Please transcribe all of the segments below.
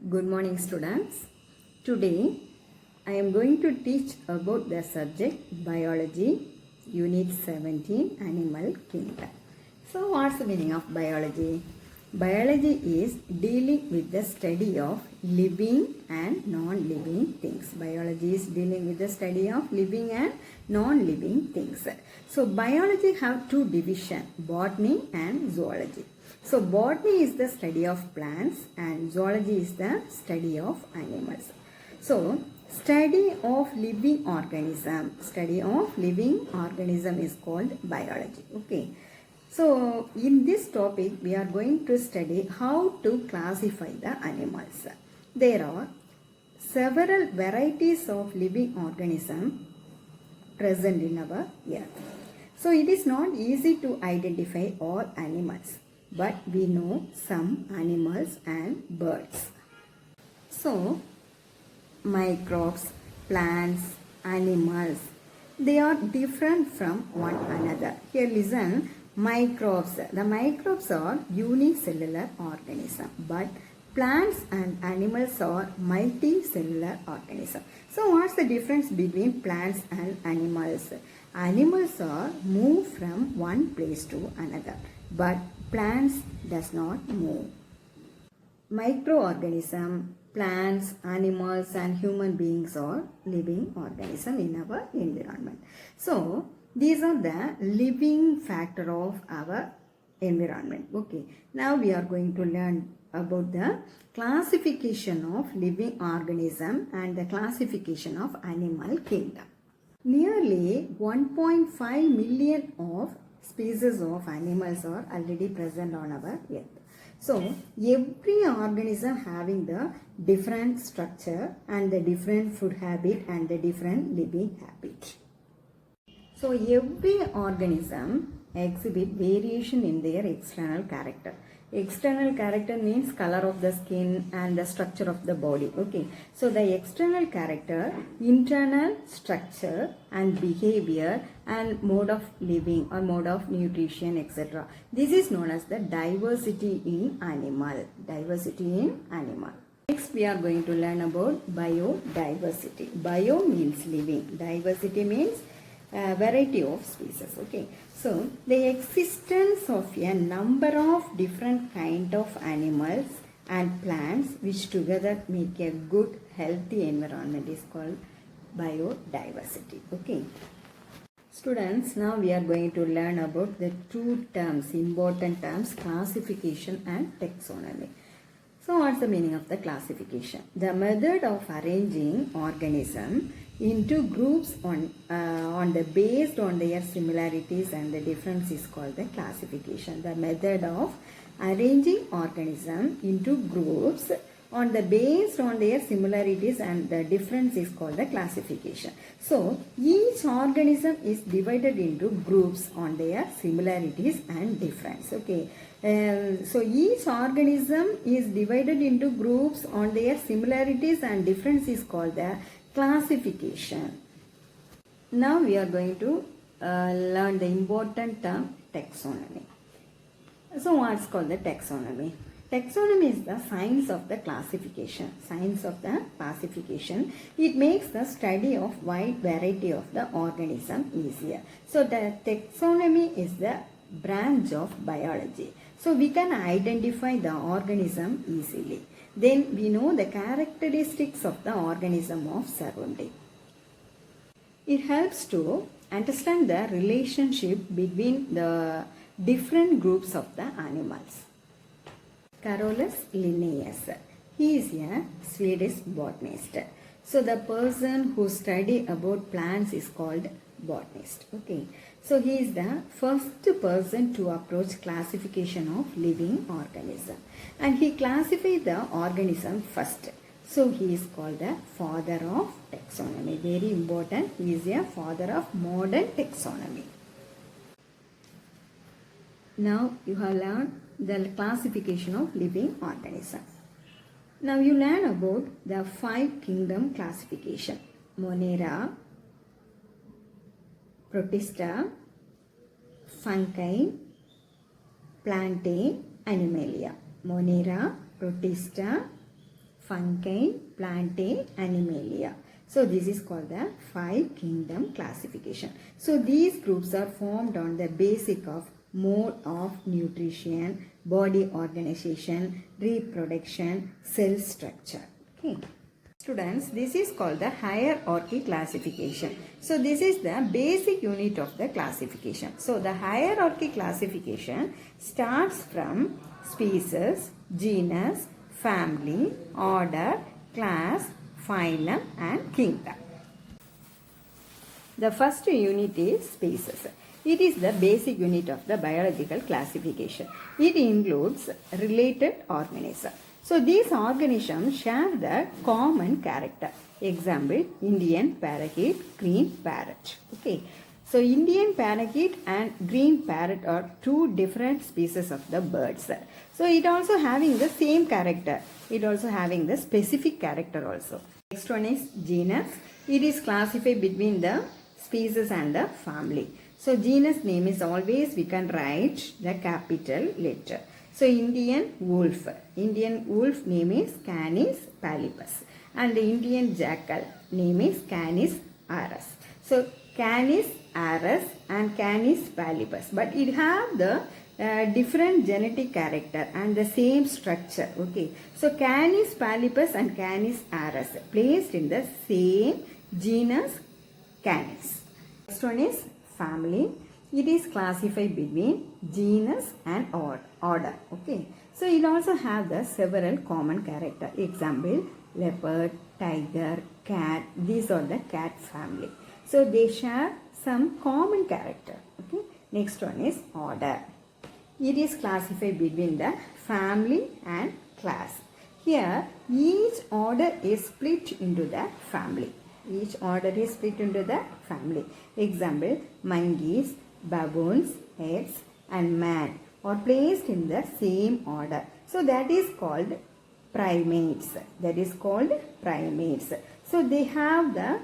Good morning, students. Today I am going to teach about the subject Biology, Unit 17, Animal Kingdom. So what's the meaning of biology? Biology is dealing with the study of living and non-living things. Biology is dealing with the study of living and non-living things. So biology have two divisions, botany and zoology. So botany is the study of plants and zoology is the study of animals. So study of living organism is called biology. Okay. So in this topic we are going to study how to classify the animals. There are several varieties of living organism present in our earth. So it is not easy to identify all animals, but we know some animals and birds. So microbes, plants, animals, they are different from one another. Here listen, microbes. The microbes are unicellular organisms, but plants and animals are multicellular organisms. So what's the difference between plants and animals? Animals are move from one place to another, but plants does not move. Microorganism, plants, animals and human beings are living organisms in our environment. So these are the living factor of our environment. Okay. Now we are going to learn about the classification of living organism and the classification of animal kingdom. Nearly 1.5 million of species of animals are already present on our earth. So every organism having the different structure and the different food habit and the different living habit. So every organism exhibit variation in their external character. External character means color of the skin and the structure of the body. Okay. So the external character, internal structure and behavior and mode of living or mode of nutrition, etc. This is known as the diversity in animal. Diversity in animal. Next we are going to learn about biodiversity. Bio means living. Diversity means variety of species. Okay. So the existence of a number of different kind of animals and plants which together make a good healthy environment is called biodiversity. Okay. Students, now we are going to learn about the two terms, important terms, classification and taxonomy. So what's the meaning of the classification? The method of arranging organism into groups on the based on their similarities and the difference is called the classification. The method of arranging organism into groups on the based on their similarities and the difference is called the classification. So each organism is divided into groups on their similarities and difference. Okay. So each organism is divided into groups on their similarities and difference is called the classification. Now we are going to learn the important term taxonomy. So what's called the taxonomy? Taxonomy is the science of the classification. Science of the classification. It makes the study of wide variety of the organism easier. So the taxonomy is the branch of biology. So we can identify the organism easily. Then we know the characteristics of the organism of surrounding. It helps to understand the relationship between the different groups of the animals. Carolus Linnaeus. He is a Swedish botanist. So the person who study about plants is called botanist. Okay. So he is the first person to approach classification of living organism. And he classified the organism first. So he is called the father of taxonomy. Very important. He is a father of modern taxonomy. Now you have learned the classification of living organism. Now you learn about the 5 kingdom classification. Monera, Protista, Fungi, Plantae, Animalia. Monera, Protista, fungi, plantae, animalia. So this is called the five kingdom classification. So these groups are formed on the basic of mode of nutrition, body organization, reproduction, cell structure. Okay. Students, this is called the hierarchy classification. So this is the basic unit of the classification. So the hierarchy classification starts from species, genus, family, order, class, phylum and kingdom. The first unit is species. It is the basic unit of the biological classification. It includes related organisms. So these organisms share the common character. Example, Indian parakeet, green parrot. Okay. So Indian parakeet and green parrot are two different species of the birds. So it also having the same character. It also having the specific character also. Next one is genus. It is classified between the species and the family. So genus name is always we can write the capital letter. So Indian wolf. Indian wolf name is Canis palipus. And the Indian jackal name is Canis arus. So Canis arus and Canis palipus. But it have the different genetic character and the same structure. Okay. So Canis palipus and Canis arus placed in the same genus Canis. Next one is family. It is classified between genus and order. Okay. So it also have the several common character. Example, leopard, tiger, cat. These are the cat family. So they share some common character. Okay. Next one is order. It is classified between the family and class. Here each order is split into the family. Each order is split into the family. Example, monkeys, baboons, apes and man are placed in the same order. So that is called primates. That is called primates. So they have the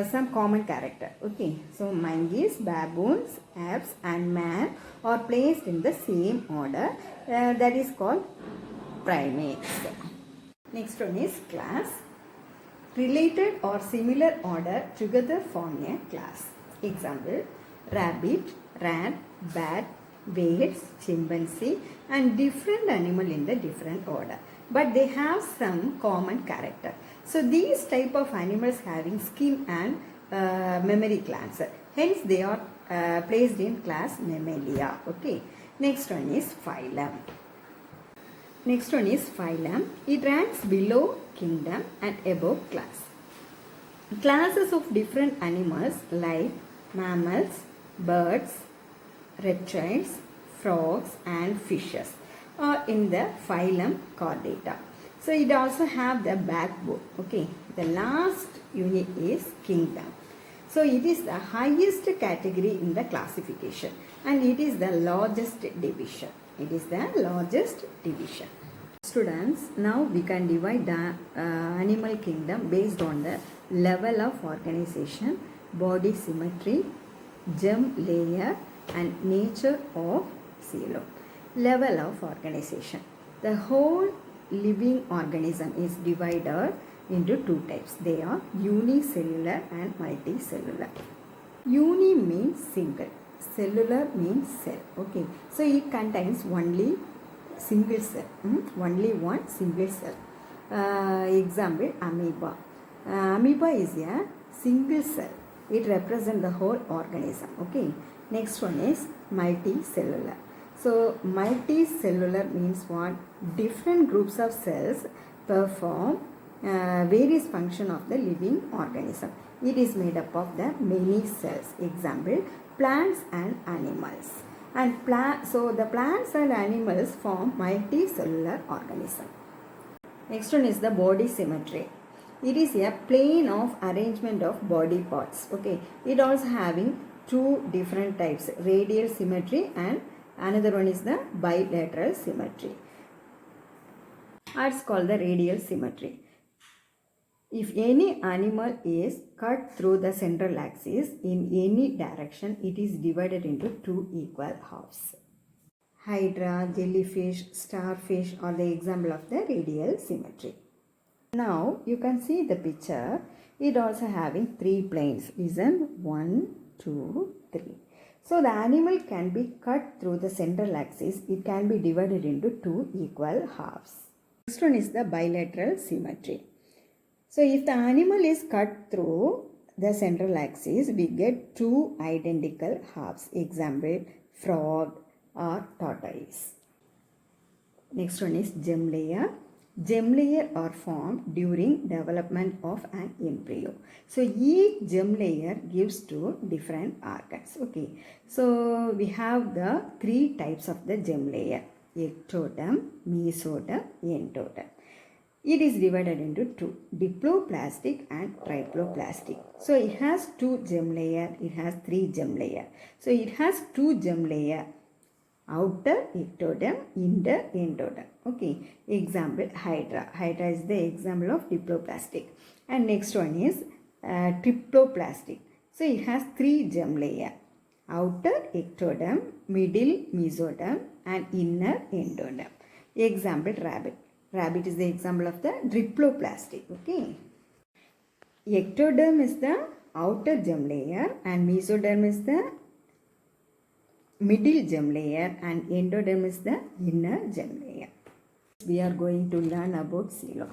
some common character. Okay. So monkeys, baboons, apes and man are placed in the same order. That is called primates. Next one is class. Related or similar order together form a class. Example, rabbit, rat, bat, whales, chimpanzee and different animal in the different order. But they have some common character. So these type of animals having skin and mammary glands. Hence they are placed in class Mammalia. Okay. Next one is phylum. Next one is phylum. It ranks below kingdom and above class. Classes of different animals like mammals, birds, reptiles, frogs and fishes are in the phylum Chordata. So it also have the backbone. Okay. The last unit is kingdom. So it is the highest category in the classification and it is the largest division. It is the largest division. Students, now we can divide the animal kingdom based on the level of organization, body symmetry, germ layer and nature of coelom. Level of organization. The whole living organism is divided into two types. They are unicellular and multicellular. Uni means single. Cellular means cell. Okay. So it contains only single cell. Only one single cell. Example, amoeba. Amoeba is a single cell. It represents the whole organism. Okay. Next one is multicellular. So multicellular means what? Different groups of cells perform various function of the living organism. It is made up of the many cells. Example, plants and animals. And so the plants and animals form multicellular organism. Next one is the body symmetry. It is a plane of arrangement of body parts. Okay. It also having two different types, radial symmetry and another one is the bilateral symmetry. It's called the radial symmetry. If any animal is cut through the central axis in any direction, it is divided into two equal halves. Hydra, jellyfish, starfish are the example of the radial symmetry. Now you can see the picture. It also having three planes. Listen, 1, 2, 3. So the animal can be cut through the central axis. It can be divided into two equal halves. Next one is the bilateral symmetry. So if the animal is cut through the central axis, we get two identical halves. Example, frog or tortoise. Next one is germ layer. Germ layer are formed during development of an embryo. So each germ layer gives two different organs. Okay. So we have the three types of the germ layer: ectoderm, mesoderm, endoderm. It is divided into two: diploplastic and triploplastic. So it has two germ layer. It has three germ layer. So it has two germ layer: outer ectoderm, inner endoderm. Okay. Example, hydra. Hydra is the example of diploplastic. And next one is triploplastic. So it has three germ layer: outer ectoderm, middle mesoderm, and inner endoderm. Example, rabbit. Rabbit is the example of the triploplastic. Okay. Ectoderm is the outer germ layer and mesoderm is the middle germ layer and endoderm is the inner germ layer. We are going to learn about coelom.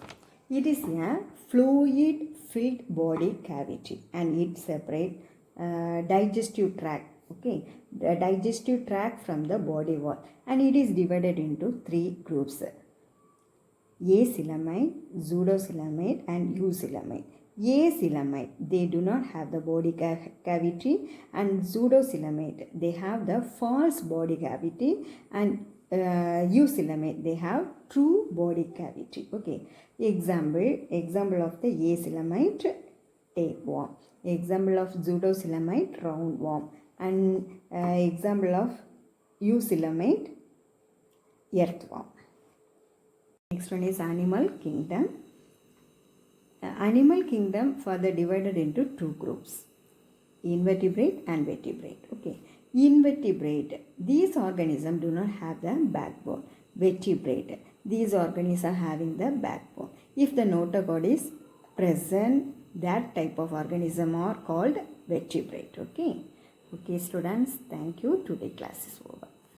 It is a fluid filled body cavity and it separates digestive tract. Okay, the digestive tract from the body wall, and it is divided into three groups: acoelomate, pseudocoelomate, and eucoelomate. Acoelomate, they do not have the body cavity, and pseudocoelomate, they have the false body cavity, and eucoelomate, they have true body cavity. Okay. Example of the acoelomate, tapeworm. Example of pseudocoelomate, roundworm. And example of eucoelomate, earthworm. Next one is animal kingdom. Animal kingdom further divided into two groups: invertebrate and vertebrate. Okay. Invertebrate, these organisms do not have the backbone. Vertebrate, these organisms are having the backbone. If the notochord is present, that type of organism are called vertebrate. Okay. Okay students, thank you. Today class is over.